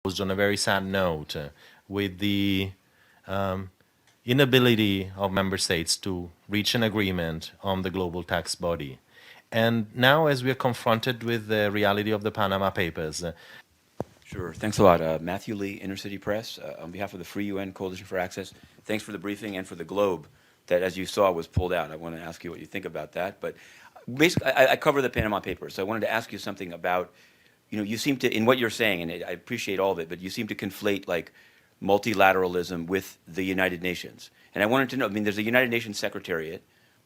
closed on a very sad note with the inability of member states to reach an agreement on the global tax body. And now, as we are confronted with the reality of the Panama Papers. Sure. Thanks a lot. Matthew Lee, Intercity Press, on behalf of the Free UN Coalition for Access, thanks for the briefing and for the globe that, as you saw, was pulled out. I want to ask you what you think about that. But basically, I cover the Panama Papers, so I wanted to ask you something about, you seem to, in what you're saying, and I appreciate all of it, but you seem to conflate, like, multilateralism with the United Nations. And I wanted to know, there's a United Nations Secretariat,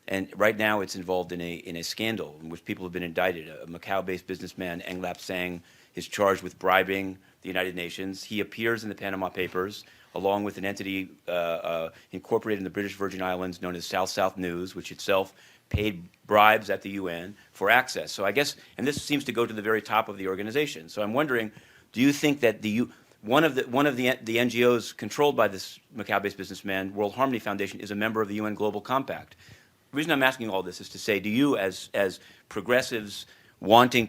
and right now it's involved in a scandal in which people have been indicted. A Macau-based businessman, Eng Lap Sang, is charged with bribing the United Nations. He appears in the Panama Papers along with an entity incorporated in the British Virgin Islands known as South-South News, which itself paid bribes at the UN for access. So I guess, and this seems to go to the very top of the organization. So I'm wondering, do you think that one of the NGOs controlled by this Macau-based businessman, World Harmony Foundation, is a member of the UN Global Compact? The reason I'm asking all this is to say, do you, as progressives wanting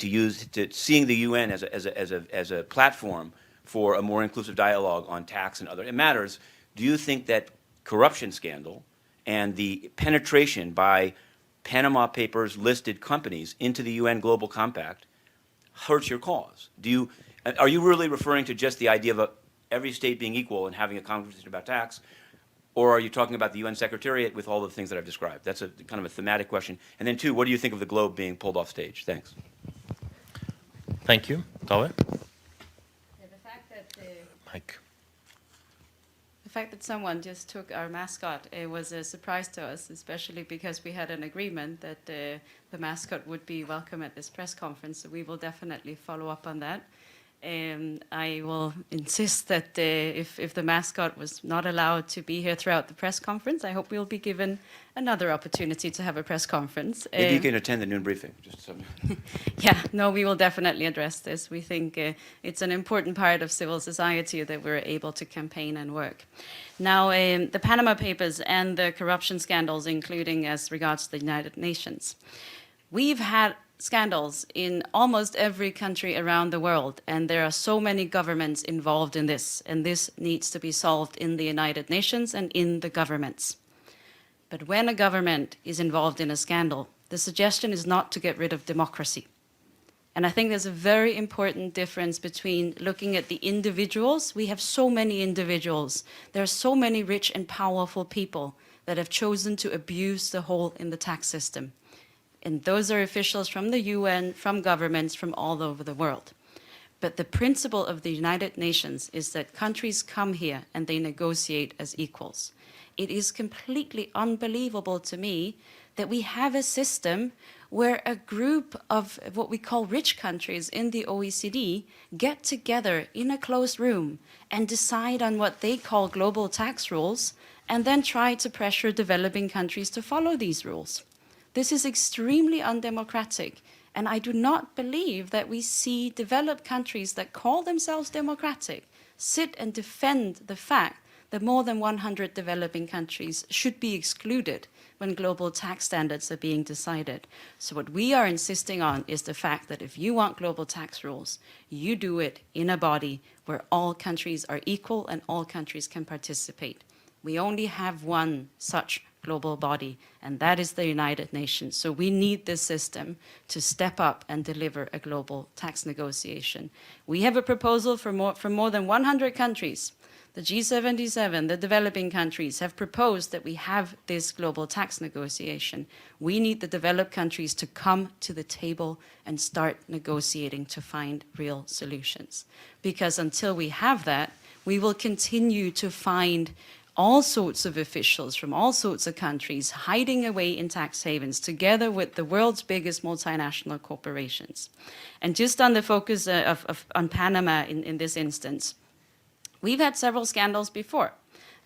seeing the UN as a platform for a more inclusive dialogue on tax and other matters, do you think that corruption scandal and the penetration by Panama Papers listed companies into the UN Global Compact hurts your cause? Are you really referring to just the idea of every state being equal and having a conversation about tax? Or are you talking about the UN Secretariat with all the things that I've described? That's a kind of a thematic question. And then, two, what do you think of the globe being pulled off stage? Thanks. Thank you. Tove? Yeah, Mike. the fact that someone just took our mascot, it was a surprise to us, especially because we had an agreement that the mascot would be welcome at this press conference. So we will definitely follow up on that. I will insist that if the mascot was not allowed to be here throughout the press conference, I hope we'll be given another opportunity to have a press conference. Maybe you can attend the noon briefing. Yeah, no, we will definitely address this. We think it's an important part of civil society that we're able to campaign and work. Now, the Panama Papers and the corruption scandals, including as regards the United Nations. We've had scandals in almost every country around the world, and there are so many governments involved in this, and this needs to be solved in the United Nations and in the governments. But when a government is involved in a scandal, the suggestion is not to get rid of democracy. And I think there's a very important difference between looking at the individuals. We have so many individuals. There are so many rich and powerful people that have chosen to abuse the hole in the tax system. And those are officials from the UN, from governments from all over the world. But the principle of the United Nations is that countries come here and they negotiate as equals. It is completely unbelievable to me that we have a system where a group of what we call rich countries in the OECD get together in a closed room and decide on what they call global tax rules and then try to pressure developing countries to follow these rules. This is extremely undemocratic, and I do not believe that we see developed countries that call themselves democratic sit and defend the fact that more than 100 developing countries should be excluded when global tax standards are being decided. So what we are insisting on is the fact that if you want global tax rules, you do it in a body where all countries are equal and all countries can participate. We only have one such global body, and that is the United Nations. So we need this system to step up and deliver a global tax negotiation. We have a proposal from more than 100 countries. The G77, the developing countries, have proposed that we have this global tax negotiation. We need the developed countries to come to the table and start negotiating to find real solutions. Because until we have that, we will continue to find all sorts of officials from all sorts of countries hiding away in tax havens together with the world's biggest multinational corporations. And just on the focus on Panama in this instance, we've had several scandals before.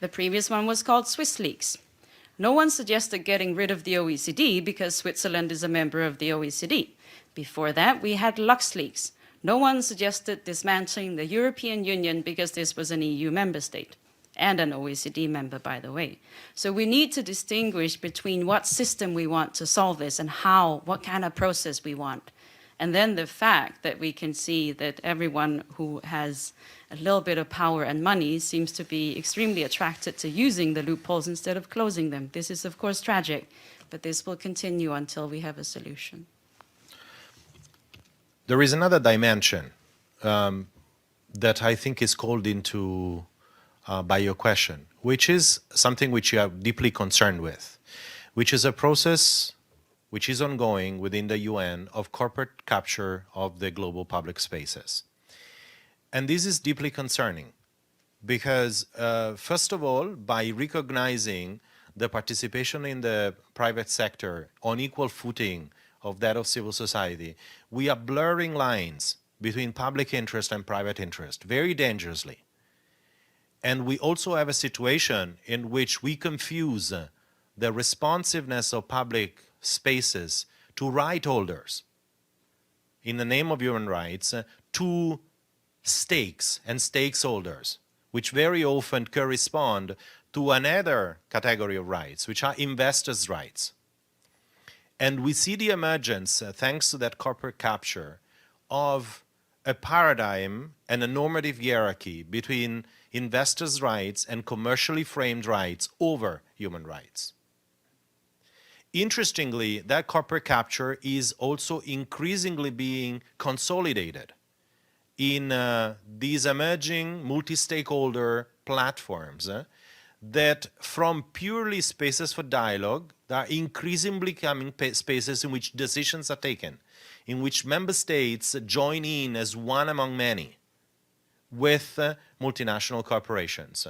The previous one was called Swiss Leaks. No one suggested getting rid of the OECD because Switzerland is a member of the OECD. Before that, we had LuxLeaks. No one suggested dismantling the European Union because this was an EU member state. And an OECD member, by the way. So we need to distinguish between what system we want to solve this and how, what kind of process we want. And then the fact that we can see that everyone who has a little bit of power and money seems to be extremely attracted to using the loopholes instead of closing them. This is, of course, tragic, but this will continue until we have a solution. There is another dimension that I think is called into by your question, which is something which you are deeply concerned with, which is a process which is ongoing within the UN of corporate capture of the global public spaces. And this is deeply concerning because, first of all, by recognizing the participation in the private sector on equal footing of that of civil society, we are blurring lines between public interest and private interest very dangerously. And we also have a situation in which we confuse the responsiveness of public spaces to right holders in the name of human rights to stakes and stakeholders, which very often correspond to another category of rights, which are investors' rights. And we see the emergence, thanks to that corporate capture, of a paradigm and a normative hierarchy between investors' rights and commercially framed rights over human rights. Interestingly, that corporate capture is also increasingly being consolidated in these emerging multi-stakeholder platforms that from purely spaces for dialogue, there are increasingly becoming spaces in which decisions are taken, in which member states join in as one among many with multinational corporations.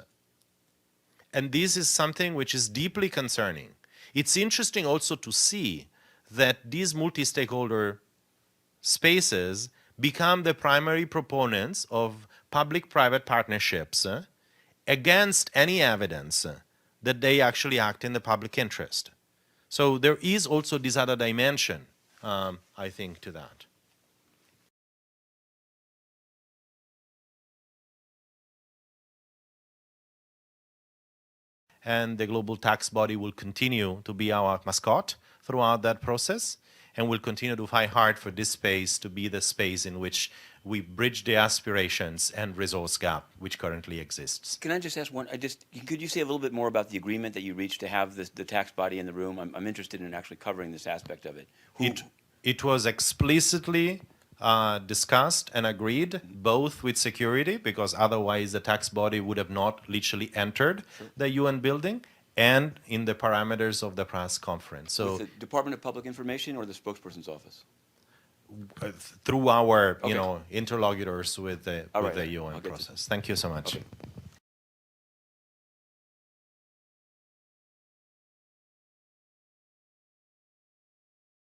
And this is something which is deeply concerning. It's interesting also to see that these multi-stakeholder spaces become the primary proponents of public-private partnerships against any evidence that they actually act in the public interest. So there is also this other dimension, I think, to that. And the global tax body will continue to be our mascot throughout that process, and will continue to fight hard for this space to be the space in which we bridge the aspirations and resource gap which currently exists. Can I just ask one? Could you say a little bit more about the agreement that you reached to have the tax body in the room? I'm interested in actually covering this aspect of it. It was explicitly discussed and agreed both with security, because otherwise the tax body would have not literally entered the UN building, and in the parameters of the press conference. So with the Department of Public Information or the spokesperson's office? Through our Okay. interlocutors with the All right. with the UN I'll get to process. Thank you so much. Okay.